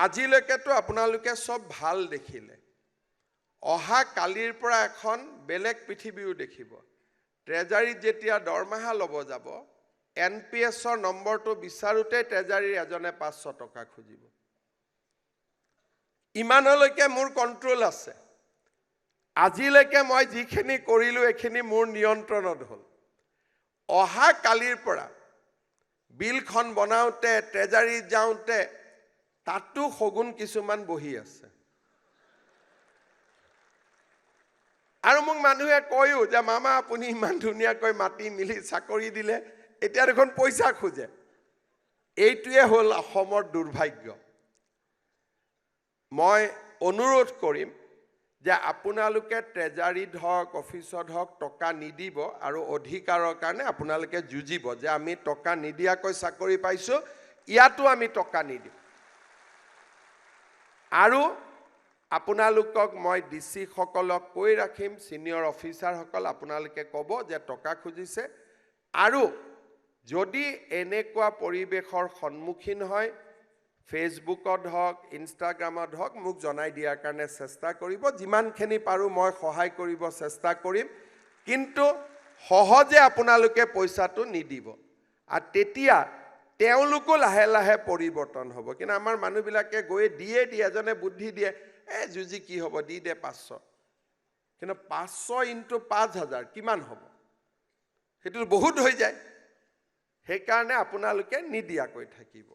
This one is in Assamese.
আজিলৈকেতো আপোনালোকে সব ভাল দেখিলে অহা কালিৰ পৰা এখন বেলেগ পৃথিৱীও দেখিব ট্ৰেজাৰীত যেতিয়া দৰমহা ল'ব যাব এনপিএছৰ নম্বৰটো বিচাৰোতে ট্ৰেজাৰীৰ এজনে 500 টকা খুজিব ইমানলৈকে মোৰ কন্ট্ৰোল আছে আজিলৈকে মই যিখিনি কৰিলো এখিনি মোৰ নিয়ন্ত্ৰণত হ'ল অহা কালিৰ পৰা বিলখন বনাওতে ট্ৰেজাৰী যাওতে তাতো সগুন কিছুমান বহি আছে আৰু মোক মানুহে কয়ও যে মামা আপুনি ইমান ধুনীয়াকৈ মাটি মিলি চাকৰি দিলে এতিয়া দেখোন পইচা খোজে এইটোৱে হ'ল অসমৰ দুৰ্ভাগ্য মই অনুৰোধ কৰিম যে আপোনালোকে ট্ৰেজাৰীত হওক অফিচত হওক টকা নিদিব আৰু অধিকাৰৰ কাৰণে আপোনালোকে যুঁজিব যে আমি টকা নিদিয়াকৈ চাকৰি পাইছো ইয়াতো আমি টকা নিদিম আৰু আপোনালোকক মই ডিসি সকলক কৈ ৰাখিম সিনিয়ৰ অফিচাৰ সকল আপোনালোকে ক'ব যে টকা খুজিছে আৰু যদি এনেকুৱা পৰিবেশৰ সন্মুখীন হয় ফেসবুকত হওক ইনষ্টাগ্ৰামত হওক মোক জনাই দিয়াৰ কাৰণে চেষ্টা কৰিব যিমানখিনি পাৰো মই সহায় কৰিব চেষ্টা কৰিম কিন্তু সহজে আপোনালোকে পইচাটো নিদিব আৰু তেতিয়া তেওঁলোকো লাহে লাহে পৰিৱৰ্তন হ'ব কিন্তু আমাৰ মানুহবিলাকে গৈ দিয়ে এজনে বুদ্ধি দিয়ে যুজি কি হ'ব দি দে 500 কিন্তু 500 * 5000 কিমান হ'ব সেইটো বহুত হৈ যায় সেইকাৰণে আপোনালোকে নিদিয়াকৈ থাকিব